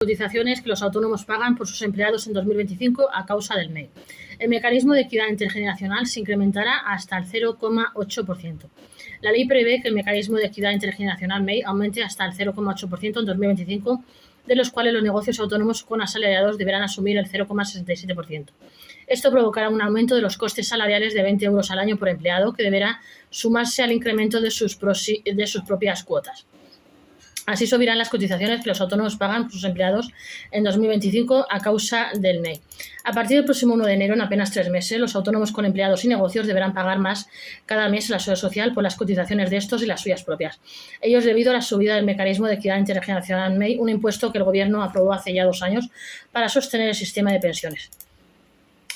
cotizaciones que los autónomos pagan por sus empleados en 2025 a causa del MEI. El mecanismo de equidad intergeneracional se incrementará hasta el 0,8%. La ley prevé que el mecanismo de equidad intergeneracional MEI aumente hasta el 0,8% en 2025, de los cuales los negocios autónomos con asalariados deberán asumir el 0,67%. Esto provocará un aumento de los costes salariales de 20 euros al año por empleado, que deberá sumarse al incremento de sus propias cuotas. Así subirán las cotizaciones que los autónomos pagan por sus empleados en 2025 a causa del MEI. A partir del próximo 1 de enero, en apenas 3 meses, los autónomos con empleados y negocios deberán pagar más cada mes en la seguridad social por las cotizaciones de estos y las suyas propias. Ello es debido a la subida del mecanismo de equidad intergeneracional MEI, un impuesto que el Gobierno aprobó hace ya 2 años para sostener el sistema de pensiones.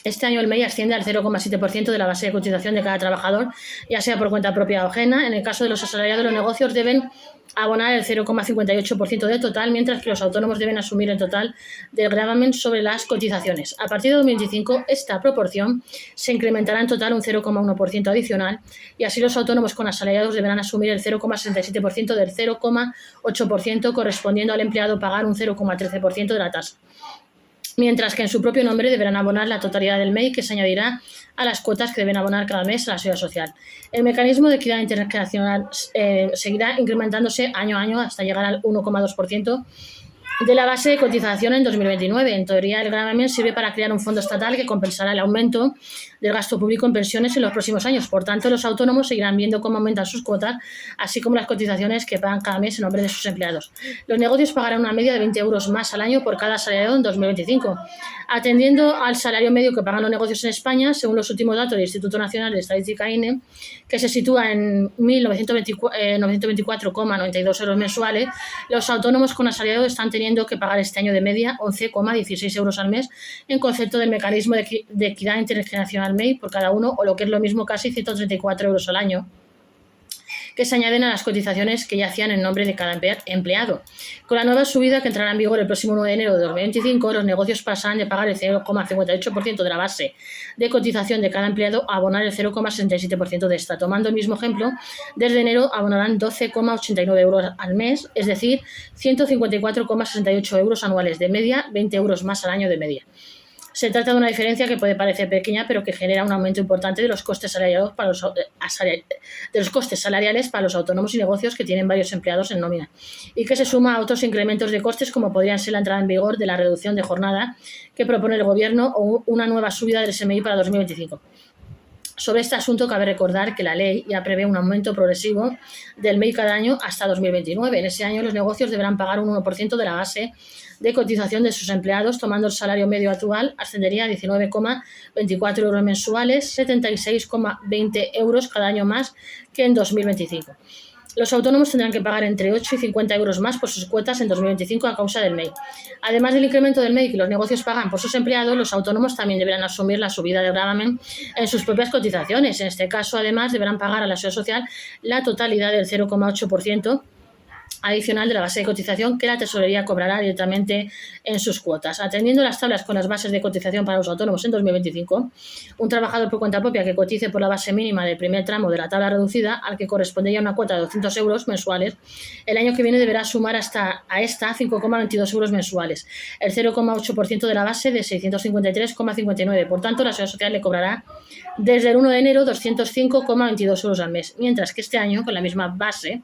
Este año el MEI asciende al 0,7% de la base de cotización de cada trabajador, ya sea por cuenta propia o ajena. En el caso de los asalariados, los negocios deben abonar el 0,58% del total, mientras que los autónomos deben asumir el total del gravamen sobre las cotizaciones. A partir de 2025, esta proporción se incrementará en total un 0,1% adicional, y así los autónomos con asalariados deberán asumir el 0,67% del 0,8%, correspondiendo al empleado pagar un 0,13% de la tasa, mientras que en su propio nombre deberán abonar la totalidad del MEI, que se añadirá a las cuotas que deben abonar cada mes a la seguridad social. El mecanismo de equidad intergeneracional seguirá incrementándose año a año hasta llegar al 1,2% de la base de cotización en 2029. En teoría, el gravamen sirve para crear un fondo estatal que compensará el aumento del gasto público en pensiones en los próximos años. Por tanto, los autónomos seguirán viendo cómo aumentan sus cuotas, así como las cotizaciones que pagan cada mes en nombre de sus empleados. Los negocios pagarán una media de 20 euros más al año por cada asalariado en 2025. Atendiendo al salario medio que pagan los negocios en España, según los últimos datos del Instituto Nacional de Estadística INE, que se sitúa en 1.924,92 euros mensuales, los autónomos con asalariado están teniendo que pagar este año de media 11,16 euros al mes en concepto del mecanismo de equidad intergeneracional MEI por cada uno, o lo que es lo mismo, casi 134 euros al año, que se añaden a las cotizaciones que ya hacían en nombre de cada empleado. Con la nueva subida que entrará en vigor el próximo 1 de enero de 2025, los negocios pasarán de pagar el 0,58% de la base de cotización de cada empleado a abonar el 0,67% de esta. Tomando el mismo ejemplo, desde enero abonarán 12,89 euros al mes, es decir, 154,68 euros anuales de media, 20 euros más al año de media. Se trata de una diferencia que puede parecer pequeña, pero que genera un aumento importante de los costes salariales para los autónomos y negocios que tienen varios empleados en nómina, y que se suma a otros incrementos de costes, como podrían ser la entrada en vigor de la reducción de jornada que propone el Gobierno o una nueva subida del SMI para 2025. Sobre este asunto cabe recordar que la ley ya prevé un aumento progresivo del MEI cada año hasta 2029. En ese año los negocios deberán pagar un 1% de la base de cotización de sus empleados. Tomando el salario medio actual, ascendería a 19,24 euros mensuales, 76,20 euros cada año más que en 2025. Los autónomos tendrán que pagar entre 8 y 50 euros más por sus cuotas en 2025 a causa del MEI. Además del incremento del MEI que los negocios pagan por sus empleados, los autónomos también deberán asumir la subida del gravamen en sus propias cotizaciones. En este caso, además, deberán pagar a la seguridad social la totalidad del 0,8% adicional de la base de cotización que la tesorería cobrará directamente en sus cuotas. Atendiendo las tablas con las bases de cotización para los autónomos en 2025, un trabajador por cuenta propia que cotice por la base mínima del primer tramo de la tabla reducida, al que correspondería una cuota de 200 euros mensuales, el año que viene deberá sumar a esta 5,22 euros mensuales, el 0,8% de la base de 653,59. Por tanto, la seguridad social le cobrará desde el 1 de enero 205,22 euros al mes, mientras que este año, con la misma base,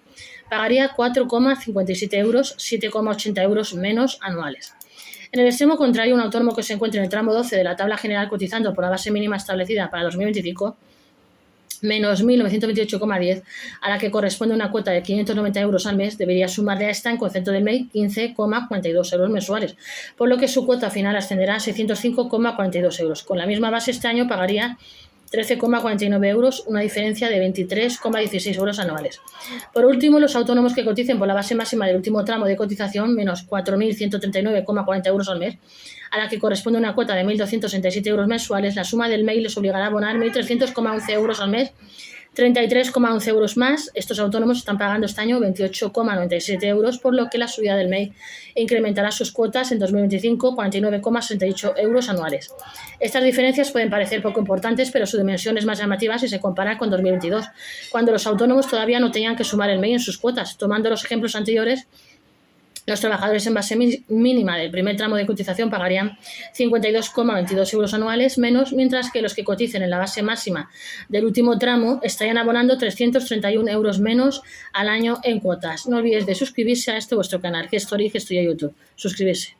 pagaría 4,57 euros, 7,80 euros menos anuales. En el extremo contrario, un autónomo que se encuentre en el tramo 12 de la tabla general cotizando por la base mínima establecida para 2025, menos 1.928,10, a la que corresponde una cuota de 590 euros al mes, debería sumarle a esta, en concepto del MEI, 15,42 euros mensuales, por lo que su cuota final ascenderá a 605,42 euros. Con la misma base, este año pagaría 13,49 euros, una diferencia de 23,16 euros anuales. Por último, los autónomos que coticen por la base máxima del último tramo de cotización, menos 4.139,40 euros al mes, a la que corresponde una cuota de 1.267 euros mensuales, la suma del MEI les obligará a abonar 1.300,11 euros al mes, 33,11 euros más. Estos autónomos están pagando este año 28,97 euros, por lo que la subida del MEI incrementará sus cuotas en 2025 49,68 euros anuales. Estas diferencias pueden parecer poco importantes, pero su dimensión es más llamativa si se compara con 2022, cuando los autónomos todavía no tenían que sumar el MEI en sus cuotas. Tomando los ejemplos anteriores, Los trabajadores en base mínima del primer tramo de cotización pagarían 52,22 euros anuales menos, mientras que los que coticen en la base máxima del último tramo estarían abonando 331 euros menos al año en cuotas. No olvides de suscribirse a este vuestro canal, Gestory y Gestoría YouTube. Suscribirse.